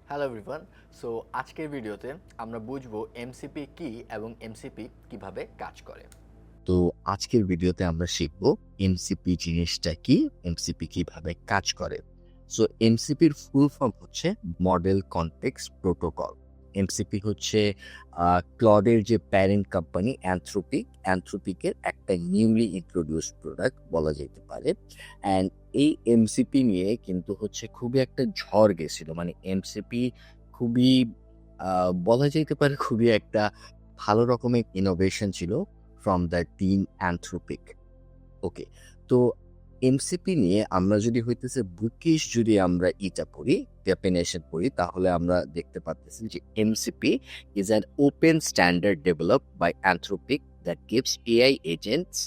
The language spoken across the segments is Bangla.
Hello everyone. সো আজকের ভিডিওতে আমরা বুঝবো এমসিপি কি এবং এমসিপি কিভাবে কাজ করে। তো আজকের ভিডিওতে আমরা শিখব এমসিপি জিনিসটা কি, এমসিপি কিভাবে কাজ করে। সো এমসিপির ফুল ফর্ম হচ্ছে মডেল কনটেক্সট প্রোটোকল। এমসিপি হচ্ছে ক্লডের যে প্যারেন্ট কোম্পানি অ্যানথ্রোপিকের একটা নিউলি ইন্ট্রোডিউসড প্রোডাক্ট বলা যেতে পারে। অ্যান্ড এই এমসিপি নিয়ে কিন্তু হচ্ছে খুবই একটা ঝড় গেছিল, মানে এমসিপি খুবই বলা যেতে পারে খুবই একটা ভালো রকমের ইনোভেশন ছিল ফ্রম দ্য টিম অ্যানথ্রোপিক। ওকে, তো এমসিপি নিয়ে আমরা যদি হইতেছে বুকিশ যদি আমরা পড়ি, ডেফিনেশন পড়ি, তাহলে আমরা দেখতে পাচ্ছি যে MCP is an open standard developed by Anthropic that gives AI agents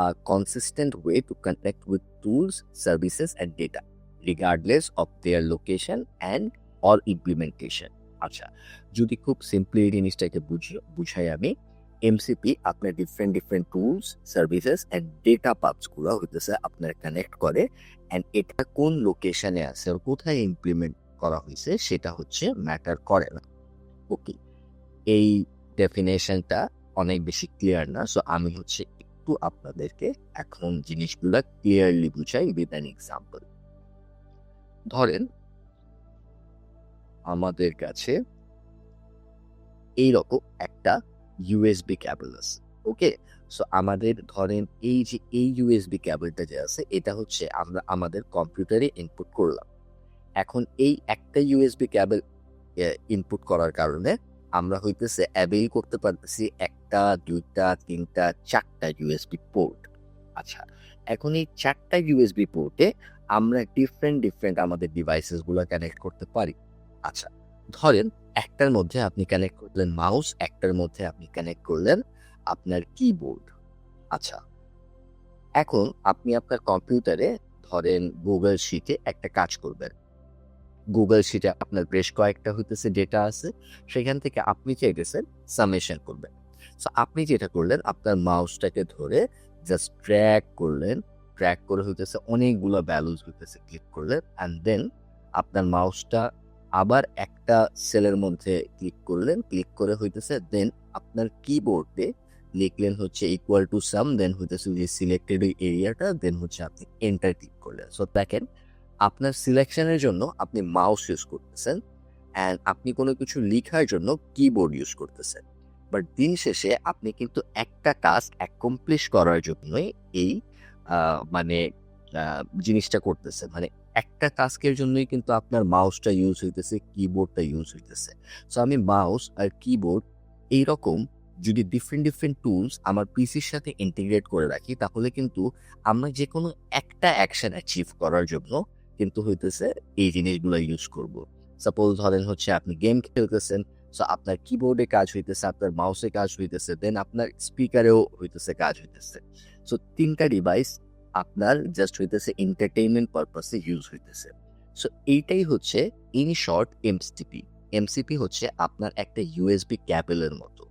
a consistent way to connect with tools, services and data regardless of their location and or implementation. আচ্ছা, যদি খুব সিম্পলি এই জিনিসটাকে বুঝাই আমি, এমসিপি আপনার different tools, services and data পাবসগুলো হইতেছে আপনার কানেক্ট করে, অ্যান্ড এটা কোন লোকেশনে আছে আর কোথায় ইমপ্লিমেন্ট করা হয়েছে সেটা হচ্ছে ম্যাটার করে না। ওকে, এই ডেফিনেশনটা অনেক বেশি ক্লিয়ার না, সো আমি হচ্ছে একটু আপনাদেরকে এখন জিনিসগুলো ক্লিয়ারলি বুঝাই উইথ অ্যান এক্সাম্পল। ধরেন আমাদের কাছে এইরকম একটা ইউএসবি ক্যাবল আছে। ওকে, সো আমাদের ধরেন এই ইউএসবি ক্যাবলটা যে আছে এটা হচ্ছে আমরা আমাদের কম্পিউটারে ইনপুট করলাম। এখন এই একটা ইউএসবি ক্যাবল ইনপুট করার কারণে আমরা হইতেছে অ্যাভেল করতে পারতেছি একটা, দুইটা, তিনটা, চারটা ইউএসবি পোর্ট। আচ্ছা, এখন এই চারটা ইউএসবি পোর্টে আমরা ডিফারেন্ট আমাদের ডিভাইসেসগুলো কানেক্ট করতে পারি। আচ্ছা, ধরেন একটার মধ্যে আপনি কানেক্ট করলেন মাউস, একটার মধ্যে আপনি কানেক্ট করলেন আপনার কিবোর্ড। আচ্ছা, এখন আপনি আপনার কম্পিউটারে ধরেন গুগল শিটে একটা কাজ করবেন। গুগল শিটে আপনার বেশ কয়েকটা হইতেছে ডেটা আছে, সেখান থেকে আপনি চাইতেছেন সামেশন করবেন। সো আপনি যেটা করলেন, আপনার মাউসটাকে ধরে জাস্ট ট্র্যাক করে হইতেছে অনেকগুলো ভ্যালুজ হইতেছে ক্লিক করলেন, অ্যান্ড দেন আপনার মাউসটা আবার একটা সেলের মধ্যে ক্লিক করে হইতেছে দেন আপনার কিবোর্ডে লিখলেন হচ্ছে ইকুয়াল টু সাম, দেন হইতেছে যে সিলেক্টেড ওই এরিয়াটা, দেন হচ্ছে আপনি এন্টার ক্লিক করলেন। সো দেখেন আপনার সিলেকশনের জন্য আপনি মাউস ইউজ করতেছেন, অ্যান্ড আপনি কোনো কিছু লিখার জন্য কিবোর্ড ইউজ করতেছেন। বাট দিন শেষে আপনি কিন্তু একটা টাস্ক অ্যাকমপ্লিশ করার জন্যই এই মানে জিনিসটা করতেছেন, মানে একটা টাস্কের জন্যই কিন্তু আপনার মাউসটা ইউজ হইতেছে, কিবোর্ডটা ইউজ হইতেছে। সো আমি মাউস আর কিবোর্ড এইরকম যদি ডিফারেন্ট টুলস আমার পিসির সাথে ইন্টিগ্রেট করে রাখি, তাহলে কিন্তু আমরা যে কোনো একটা অ্যাকশন অ্যাচিভ করার জন্য কিন্তু হইতেছে এই জিনিসগুলো ইউজ করব। সাপোজ ধরেন হচ্ছে আপনি গেম খেলতেছেন, সো আপনার কিবোর্ডে কাজ হইতেছে, আপনার মাউসে কাজ হইতেছে, দেন আপনার স্পিকারেও হইতেছে কাজ হইতেছে। সো তিনটা ডিভাইস আপনার জাস্ট হইতেছে এন্টারটেইনমেন্ট পারপাসে ইউজ হইতেছে। সো এইটাই হচ্ছে ইন শর্ট এমসিপি। এমসিপি হচ্ছে আপনার একটা ইউএসবি ক্যাবলের মতো।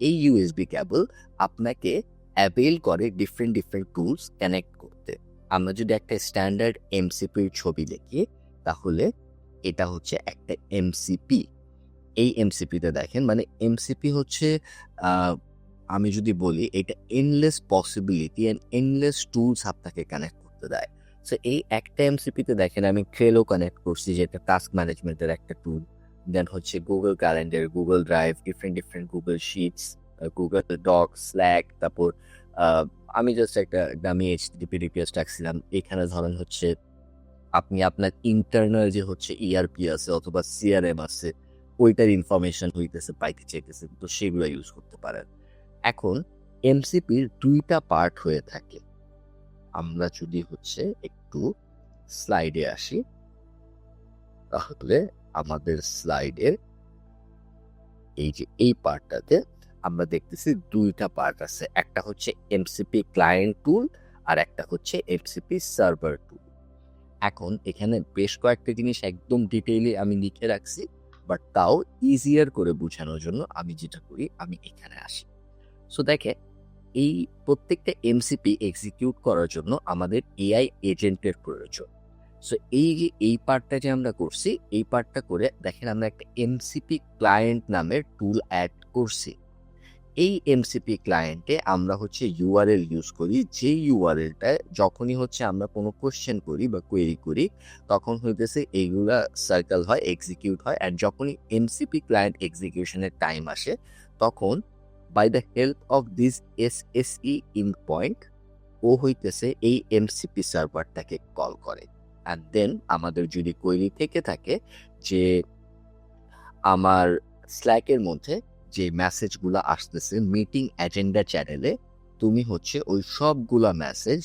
এই ইউএসবি ক্যাবল আপনাকে অ্যাভেল করে ডিফারেন্ট টুলস কানেক্ট করতে। আমরা যদি একটা স্ট্যান্ডার্ড এমসিপির ছবি দেখি, তাহলে এটা হচ্ছে একটা এমসিপি। এই এমসিপিতে দেখেন, মানে এমসিপি হচ্ছে আমি যদি বলি এটা endless possibility and endless tools আপনাকে কানেক্ট করতে দেয়। সো এই একটা এমসিপিতে দেখেন আমি ট্রেলো কানেক্ট করছি, যেটা টাস্ক ম্যানেজমেন্টের একটা টুল। দেন হচ্ছে Google calendar, Google drive, different Google sheets, Google doc, Slack, তারপর আমি জাস্ট একটা দামি এইচটিটিপি রিকোয়েস্ট রাখছিলাম। এখানে ধরেন হচ্ছে আপনি আপনার ইন্টারনাল যে হচ্ছে ইআরপি আছে অথবা সিআরএম আছে, ওইটার ইনফরমেশন হইতেছে পাইতে চাইতেছেন, তো সেগুলো ইউজ করতে পারেন। এখন এমসিপির দুইটা পার্ট হয়ে থাকে। আমরা যদি হচ্ছে একটু স্লাইডে আসি, তাহলে আমাদের স্লাইডের এই যে এই পার্টটাতে আমরা দেখতেছি দুইটা পার্ট আছে, একটা হচ্ছে এমসিপি ক্লায়েন্ট টুল আর একটা হচ্ছে এমসিপি সার্ভার টুল। এখন এখানে বেশ কয়েকটা জিনিস একদম ডিটেইলি আমি লিখে রাখছি, বাট তাও ইজিয়ার করে বোঝানোর জন্য আমি যেটা করি, আমি এখানে আসি। সো দেখে এই প্রত্যেকটা এমসিপি এক্সিকিউট করার জন্য আমাদের এআই এজেন্টের প্রয়োজন। সো এই যে এই পার্টটা যে আমরা করছি, এই পার্টটা করে দেখেন আমরা একটা এমসিপি ক্লায়েন্ট নামের টুল অ্যাড করছি। এই এমসিপি ক্লায়েন্টে আমরা হচ্ছে ইউআরএল ইউজ করি, যে ইউআরএলটা যখনই হচ্ছে আমরা কোনো কোশ্চেন করি বা কোয়েরি করি তখন হইতেছে এইগুলা সার্কেল হয়, এক্সিকিউট হয়, অ্যান্ড যখনই এমসিপি ক্লায়েন্ট এক্সিকিউশনের টাইম আসে তখন by the help of this SSE endpoint ও হইতেছে এই এমসিপি সার্ভারটাকে কল করে। অ্যান্ড দেন আমাদের যদি কোয়েরি থেকে থাকে যে আমার স্ল্যাকের মধ্যে যে মেসেজগুলো আসতেছে মিটিং এজেন্ডা চ্যানেলে, তুমি হচ্ছে ওই সবগুলা মেসেজ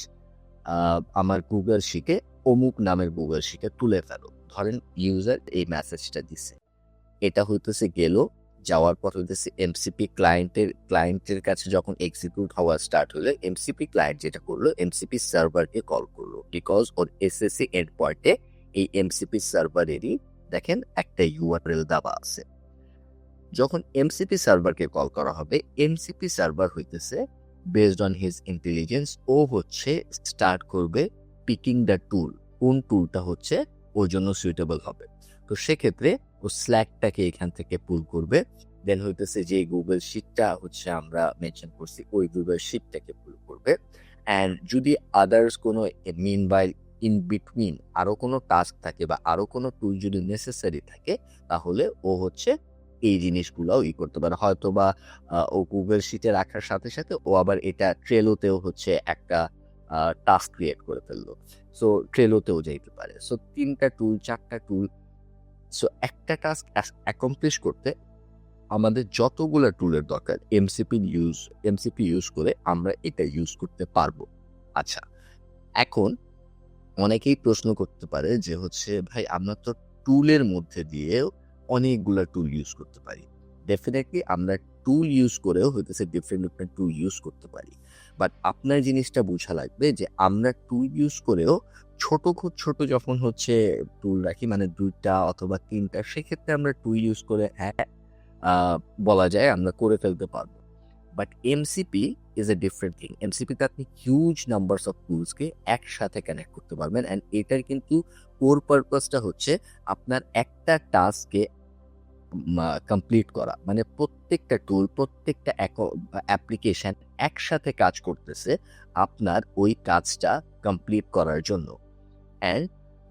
আমার গুগল শিটে অমুক নামের গুগল শিটে তুলে ফেলো। ধরেন ইউজার এই মেসেজটা দিছে, এটা হইতেছে গেল, যাওয়ার পর হইতেছে এমসিপি ক্লায়েন্টের কাছে যখন এক্সিকিউট হওয়া স্টার্ট হলো, এমসিপি ক্লায়েন্ট যেটা করলো এমসিপি সার্ভারকে কল করলো, বিকজ ওর এসএসসি এন্ড পয়েন্টে এই এমসিপি সার্ভারেরই দেখেন একটা ইউআরএল দেওয়া আছে। যখন এমসিপি সার্ভারকে কল করা হবে, এমসিপি সার্ভার হইতেছে বেসড অন হিজ ইন্টেলিজেন্স ও হচ্ছে স্টার্ট করবে পিকিং দ্য টুল, কোন টুলটা হচ্ছে ওর জন্য সুইটেবল হবে। তো সেক্ষেত্রে ও স্ল্যাকটাকে এখান থেকে পুল করবে, দেন হইতেছে যে গুগল শিটটা হচ্ছে আমরা মেনশন করছি ওই গুগল শিটটাকে পুল করবে। অ্যান্ড যদি আদার্স কোনো মিন বাই ইন বিটুইন আরও কোনো টাস্ক থাকে বা আরও কোনো টুল যদি নেসেসারি থাকে তাহলে ও হচ্ছে এই জিনিসগুলোও করতে পারে। হয়তো বা ও গুগল শিটে রাখার সাথে সাথে ও আবার এটা ট্রেলোতেও হচ্ছে একটা টাস্ক ক্রিয়েট করে ফেললো, সো ট্রেলোতেও যাইতে পারে। সো 3টা টুল 4টা টুল, সো একটা টাস্ক অ্যাকমপ্লিশ করতে আমাদের যতগুলো টুলের দরকার এমসিপি ইউজ করে আমরা এটা ইউজ করতে পারবো। আচ্ছা, এখন অনেকেই প্রশ্ন করতে পারে যে হচ্ছে ভাই আমরা তো টুলের মধ্যে দিয়েও অনেকগুলা টুল ইউজ করতে পারি। ডেফিনেটলি আমরা টুল ইউজ করেও হইতেছে ডিফারেন্ট টুল ইউজ করতে পারি, বাট আপনার জিনিসটা বোঝা লাগবে যে আমরা টুল ইউজ করেও খুব ছোট যখন হচ্ছে টুল রাখি, মানে 2টা অথবা 3টা, সেক্ষেত্রে আমরা টুল ইউজ করে বলা যায় আমরা করে ফেলতে পারবো। But MCP is a different thing. এমসিপিতে আপনি হিউজ নাম্বারস অফ টুলসকে একসাথে কানেক্ট করতে পারবেন, অ্যান্ড এটার কিন্তু কোর পারপাসটা হচ্ছে আপনার একটা টাস্ককে কমপ্লিট করা, মানে প্রত্যেকটা টুল প্রত্যেকটা অ্যাপ্লিকেশন একসাথে কাজ করতেছে আপনার ওই কাজটা কমপ্লিট করার জন্য। অ্যান্ড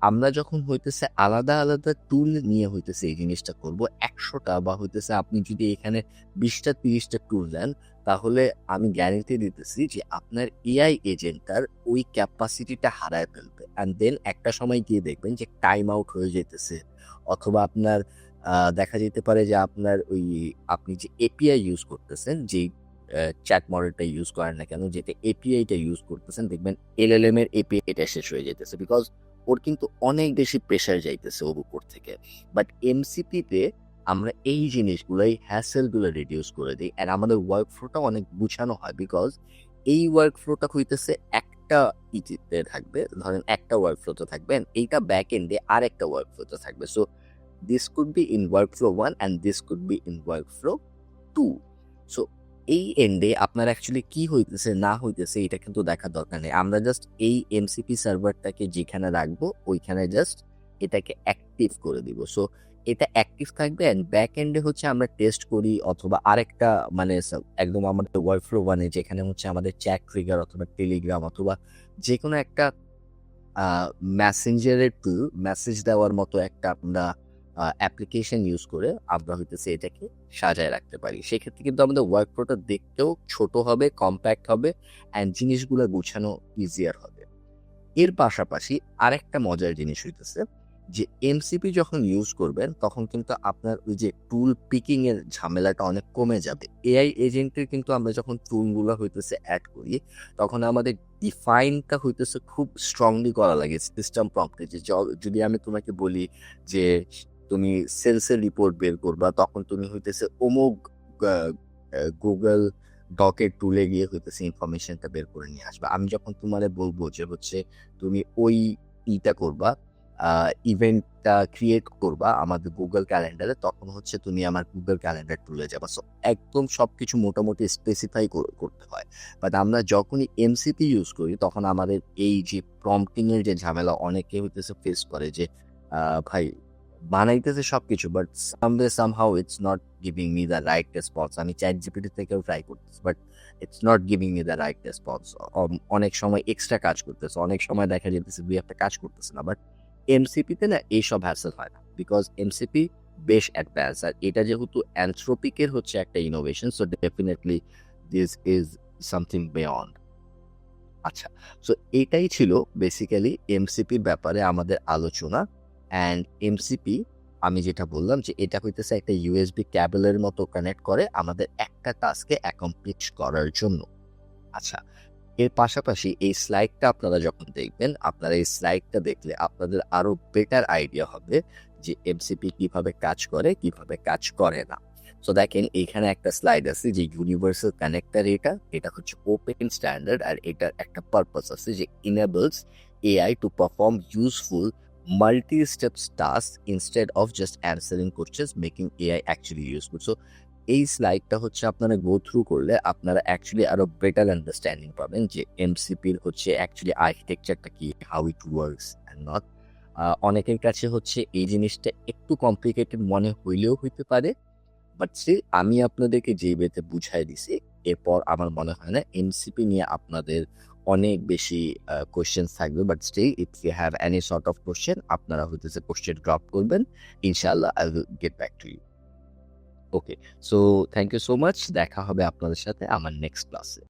আমরা যখন হইতেছে আলাদা আলাদা টুল নিয়ে হইতেছে এই জিনিসটা করব 100টা বা হইতেছে আপনি যদি এখানে 20টা 30টা টুল দেন তাহলে আমি গ্যারেন্টি দিতেছি যে আপনার এআই এজেন্টটার ওই ক্যাপাসিটিটা হারায় ফেলবে, অ্যান্ড দেন একটা সময় গিয়ে দেখবেন যে টাইম আউট হয়ে যেতেছে, অথবা আপনার দেখা যেতে পারে যে আপনার ওই আপনি যে এপিআই ইউজ করতেছেন, যেই চ্যাট মডেলটা ইউজ করেন না কেন, যেটা এপিআইটা ইউজ করতেছেন, দেখবেন এলএলএম এর এপিআই এটা শেষ হয়ে যেতেছে, বিকজ ওর কিন্তু অনেক বেশি প্রেশার যাইতেছে ওর উপর থেকে। বাট এমসিপিতে আমরা এই জিনিসগুলোই হ্যাসেলগুলো রিডিউস করে দিই, অ্যান্ড আমাদের ওয়ার্ক ফ্লোটা অনেক গুছানো হয়, বিকজ এই ওয়ার্ক ফ্লোটা হইতেছে একটা ইটিতে থাকবে, ধরেন একটা ওয়ার্ক ফ্লোতে থাকবেন, এইটা ব্যাক এন্ডে আর একটা ওয়ার্ক ফ্লোতে থাকবে। So this could be in work flow 1 and this could be in work flow 2। So এই এন্ডে আপনার অ্যাকচুয়ালি কি হইতেছে না হইতেছে এটা কিন্তু দেখার দরকার নেই, আমরা জাস্ট এই এমসিপি সার্ভারটাকে যেখানে রাখবো ওইখানে জাস্ট এটাকে অ্যাক্টিভ করে দিব। সো এটা অ্যাক্টিভ থাকবে, অ্যান্ড ব্যাক এন্ডে হচ্ছে আমরা টেস্ট করি, অথবা আরেকটা মানে একদম আমাদের ওয়ার্কফ্লো 1-এ যেখানে হচ্ছে আমাদের চ্যাট ট্রিগার অথবা টেলিগ্রাম অথবা যে কোনো একটা মেসেঞ্জারের টুল মেসেজ দেওয়ার মতো একটা আমরা অ্যাপ্লিকেশন ইউজ করে আমরা হইতেছে এটাকে সাজায় রাখতে পারি। সেক্ষেত্রে কিন্তু আমাদের ওয়ার্ক ফ্লোটা দেখতেও ছোট হবে, কম্প্যাক্ট হবে, অ্যান্ড জিনিসগুলো গুছানো ইজিয়ার হবে। এর পাশাপাশি আরেকটা মজার জিনিস হইতেছে যে এমসিপি যখন ইউজ করবেন তখন কিন্তু আপনার ওই যে টুল পিকিং এর ঝামেলাটা অনেক কমে যাবে। এআই এজেন্টের কিন্তু আমরা যখন টুলগুলো হইতেছে অ্যাড করি তখন আমাদের ডিফাইনটা হইতেছে খুব স্ট্রংলি করা লাগে সিস্টেম প্রম্পটে, যে যদি আমি তোমাকে বলি যে তুমি সেলসের রিপোর্ট বের করবা তখন তুমি হইতেছে অমুক গুগল ডকের টুলে গিয়ে হইতেছে ইনফরমেশনটা বের করে নিয়ে আসবা। আমি যখন তোমারে বলবো যে হচ্ছে তুমি ওই ইটা করবা, ইভেন্টটা ক্রিয়েট করবা আমাদের গুগল ক্যালেন্ডারে, তখন হচ্ছে তুমি আমার গুগল ক্যালেন্ডার টুলে যাবা। সো একদম সবকিছু মোটামুটি স্পেসিফাই করতে হয়। বাট আমরা যখনই এমসিপি ইউজ করি তখন আমাদের এই যে প্রম্পটিং এর যে ঝামেলা অনেকে হইতেছে ফেস করে যে ভাই বানাইতেছে সবকিছু but somehow it's not giving me the right response. আমি চ্যাট জিপিটি থেকেও ট্রাই করতেছি but it's not giving me the right response. অনেক সময় এক্সট্রা কাজ করতেছে, অনেক সময় দেখা যেতেছে দুই একটা কাজ করতেছে না। বাট এমসিপিতে না এইসব হ্যাসেল হয় না, বিকজ এমসিপি বেশ অ্যাডভান্স। আর এটা যেহেতু অ্যানথ্রোপিকের হচ্ছে একটা innovation, so definitely this is something beyond. আচ্ছা, সো এটাই ছিল বেসিক্যালি এমসিপির ব্যাপারে আমাদের আলোচনা। অ্যান্ড এমসিপি আমি যেটা বললাম যে এটা হইতেছে একটা ইউএসবি ক্যাবেলের মতো কানেক্ট করে আমাদের একটা টাস্কে অ্যাকমপ্লিশ করার জন্য। আচ্ছা, এর পাশাপাশি এই স্লাইডটা আপনারা যখন দেখবেন, আপনারা এই স্লাইডটা দেখলে আপনাদের আরো বেটার আইডিয়া হবে যে এমসিপি কিভাবে কাজ করে কিভাবে কাজ করে না। সো দেখেন এইখানে একটা স্লাইড আছে যে ইউনিভার্সাল কানেক্টর, এটা হচ্ছে ওপেন স্ট্যান্ডার্ড। আর এটার একটা পারপাস আছে যে enables AI to perform useful multi steps task instead of just answering questions, making AI actually useful. So এই স্লাইডটা হচ্ছে আপনারা গো থ্রু করলে আপনারা অ্যাকচুয়ালি আরো বেটার আন্ডারস্ট্যান্ডিং পাবেন যে এমসিপির হচ্ছে অ্যাকচুয়ালি আর্কিটেকচারটা কি, how it works and not. অনেকের কাছে হচ্ছে এই জিনিসটা একটু কমপ্লিকেটেড মনে হইলেও হইতে পারে, বাট স্টিল আমি আপনাদেরকে যে বেতে বুঝাই দিছি, এরপর আমার মনে হয় না এমসিপি নিয়ে আপনাদের অনেক বেশি কোয়েশ্চেন থাকবে। But still if you have any sort of question আপনারা হইতেছে কোয়েশ্চেন ড্রপ করবেন, ইনশাআল্লাহ I will get back to you. Okay, so thank you so much. দেখা হবে আপনাদের সাথে আমার নেক্সট ক্লাসে।